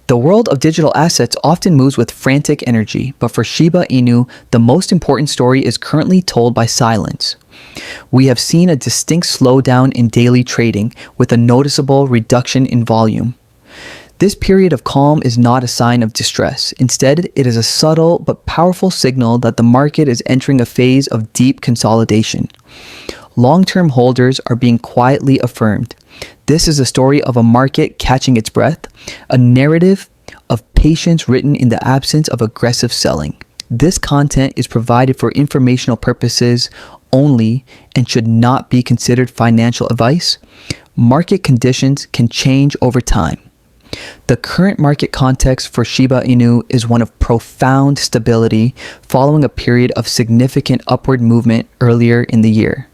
The world of digital assets often moves with frantic energy, but for Shiba Inu, the most important story is currently told by silence. We have seen a distinct slowdown in daily trading with a noticeable reduction in volume. This period of calm is not a sign of distress. Instead, it is a subtle but powerful signal that the market is entering a phase of deep consolidation. Long-term holders are being quietly affirmed. This is a story of a market catching its breath, a narrative of patience written in the absence of aggressive selling. This content is provided for informational purposes only and should not be considered financial advice. Market conditions can change over time. The current market context for Shiba Inu is one of profound stability following a period of significant upward movement earlier in the year.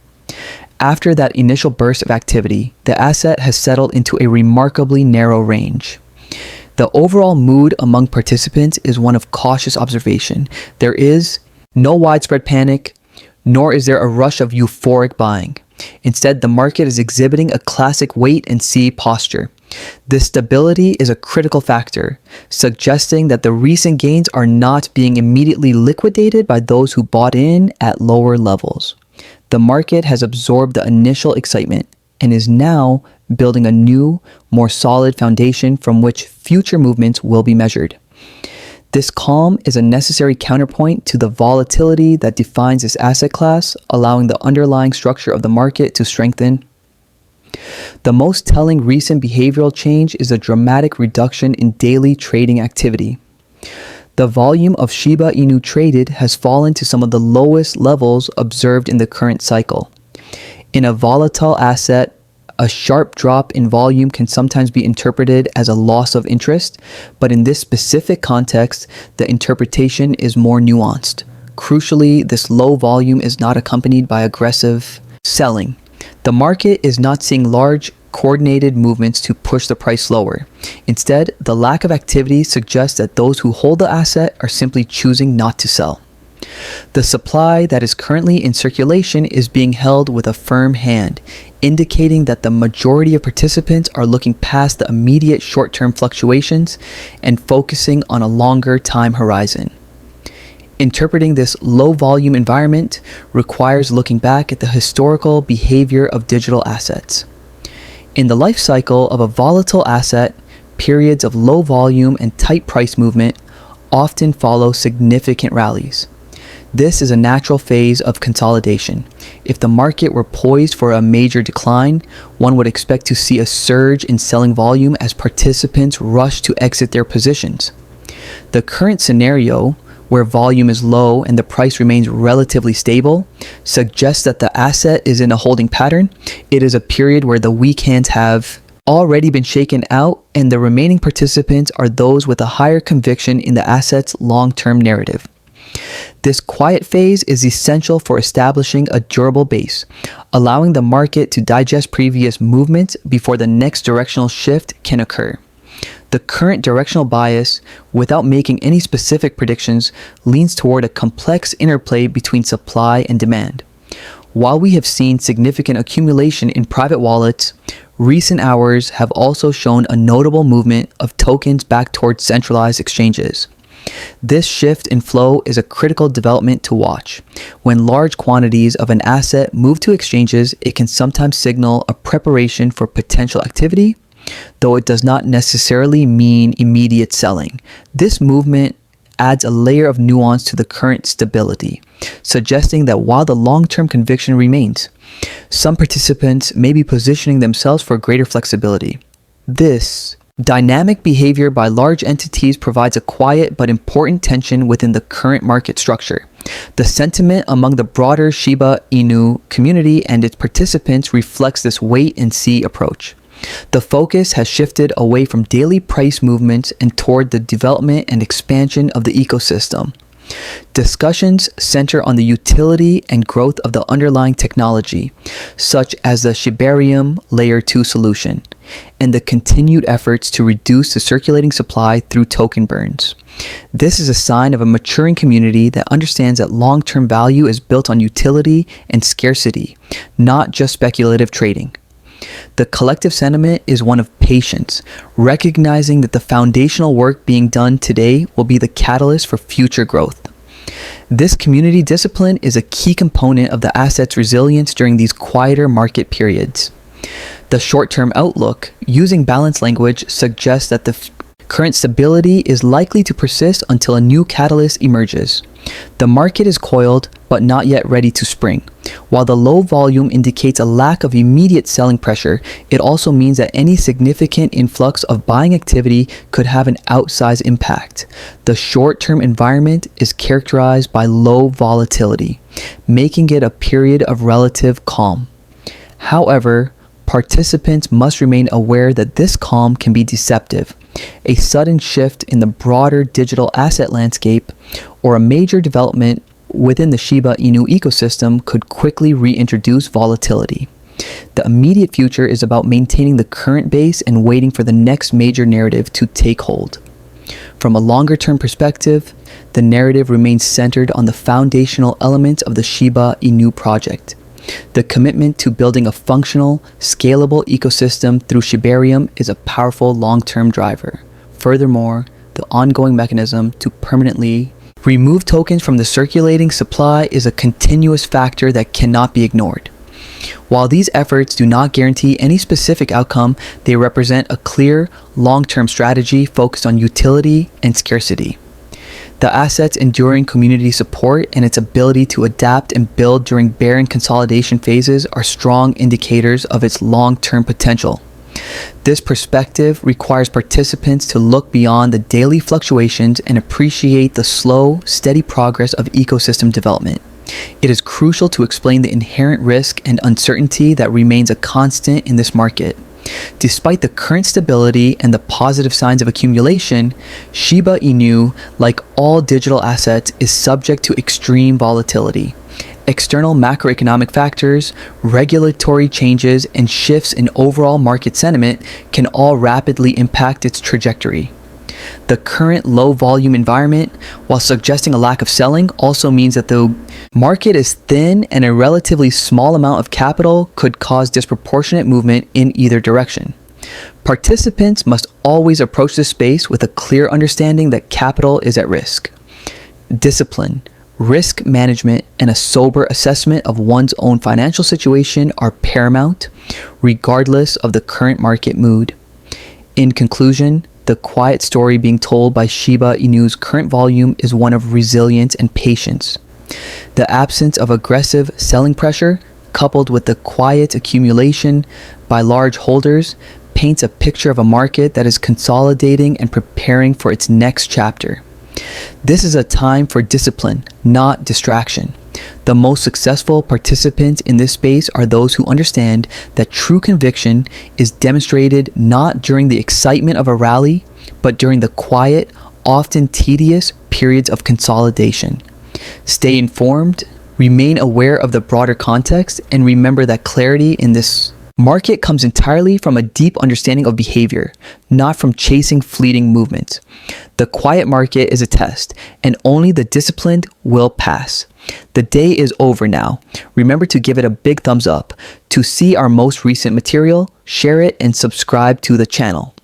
After that initial burst of activity, the asset has settled into a remarkably narrow range. The overall mood among participants is one of cautious observation. There is no widespread panic, nor is there a rush of euphoric buying. Instead, the market is exhibiting a classic wait-and-see posture. This stability is a critical factor, suggesting that the recent gains are not being immediately liquidated by those who bought in at lower levels. The market has absorbed the initial excitement and is now building a new, more solid foundation from which future movements will be measured. This calm is a necessary counterpoint to the volatility that defines this asset class, allowing the underlying structure of the market to strengthen. The most telling recent behavioral change is a dramatic reduction in daily trading activity. The volume of Shiba Inu traded has fallen to some of the lowest levels observed in the current cycle. In a volatile asset, a sharp drop in volume can sometimes be interpreted as a loss of interest, but in this specific context, the interpretation is more nuanced. Crucially, this low volume is not accompanied by aggressive selling. The market is not seeing large, coordinated movements to push the price lower. Instead, the lack of activity suggests that those who hold the asset are simply choosing not to sell. The supply that is currently in circulation is being held with a firm hand, indicating that the majority of participants are looking past the immediate short-term fluctuations and focusing on a longer time horizon. Interpreting this low-volume environment requires looking back at the historical behavior of digital assets. In the life cycle of a volatile asset, periods of low volume and tight price movement often follow significant rallies. This is a natural phase of consolidation. If the market were poised for a major decline, one would expect to see a surge in selling volume as participants rush to exit their positions. The current scenario, where volume is low and the price remains relatively stable, suggests that the asset is in a holding pattern. It is a period where the weak hands have already been shaken out and the remaining participants are those with a higher conviction in the asset's long-term narrative. This quiet phase is essential for establishing a durable base, allowing the market to digest previous movements before the next directional shift can occur. The current directional bias, without making any specific predictions, leans toward a complex interplay between supply and demand. While we have seen significant accumulation in private wallets, recent hours have also shown a notable movement of tokens back towards centralized exchanges. This shift in flow is a critical development to watch. When large quantities of an asset move to exchanges, it can sometimes signal a preparation for potential activity, though it does not necessarily mean immediate selling. This movement adds a layer of nuance to the current stability, suggesting that while the long-term conviction remains, some participants may be positioning themselves for greater flexibility. This dynamic behavior by large entities provides a quiet but important tension within the current market structure. The sentiment among the broader Shiba Inu community and its participants reflects this wait-and-see approach. The focus has shifted away from daily price movements and toward the development and expansion of the ecosystem. Discussions center on the utility and growth of the underlying technology, such as the Shibarium Layer 2 solution, and the continued efforts to reduce the circulating supply through token burns. This is a sign of a maturing community that understands that long-term value is built on utility and scarcity, not just speculative trading. The collective sentiment is one of patience, recognizing that the foundational work being done today will be the catalyst for future growth. This community discipline is a key component of the asset's resilience during these quieter market periods. The short-term outlook, using balanced language, suggests that the current stability is likely to persist until a new catalyst emerges. The market is coiled, but not yet ready to spring. While the low volume indicates a lack of immediate selling pressure, it also means that any significant influx of buying activity could have an outsized impact. The short-term environment is characterized by low volatility, making it a period of relative calm. However, participants must remain aware that this calm can be deceptive. A sudden shift in the broader digital asset landscape or a major development within the Shiba Inu ecosystem could quickly reintroduce volatility. The immediate future is about maintaining the current base and waiting for the next major narrative to take hold. From a longer-term perspective, the narrative remains centered on the foundational elements of the Shiba Inu project. The commitment to building a functional, scalable ecosystem through Shibarium is a powerful long-term driver. Furthermore, the ongoing mechanism to permanently remove tokens from the circulating supply is a continuous factor that cannot be ignored. While these efforts do not guarantee any specific outcome, they represent a clear, long-term strategy focused on utility and scarcity. The asset's enduring community support and its ability to adapt and build during bear and consolidation phases are strong indicators of its long-term potential. This perspective requires participants to look beyond the daily fluctuations and appreciate the slow, steady progress of ecosystem development. It is crucial to explain the inherent risk and uncertainty that remains a constant in this market. Despite the current stability and the positive signs of accumulation, Shiba Inu, like all digital assets, is subject to extreme volatility. External macroeconomic factors, regulatory changes, and shifts in overall market sentiment can all rapidly impact its trajectory. The current low volume environment, while suggesting a lack of selling, also means that the market is thin and a relatively small amount of capital could cause disproportionate movement in either direction. Participants must always approach this space with a clear understanding that capital is at risk. Discipline, risk management, and a sober assessment of one's own financial situation are paramount, regardless of the current market mood. In conclusion, the quiet story being told by Shiba Inu's current volume is one of resilience and patience. The absence of aggressive selling pressure, coupled with the quiet accumulation by large holders, paints a picture of a market that is consolidating and preparing for its next chapter. This is a time for discipline, not distraction. The most successful participants in this space are those who understand that true conviction is demonstrated not during the excitement of a rally, but during the quiet, often tedious periods of consolidation. Stay informed, remain aware of the broader context, and remember that clarity in this market comes entirely from a deep understanding of behavior, not from chasing fleeting movements. The quiet market is a test, and only the disciplined will pass. The day is over now. Remember to give it a big thumbs up. To see our most recent material, share it and subscribe to the channel.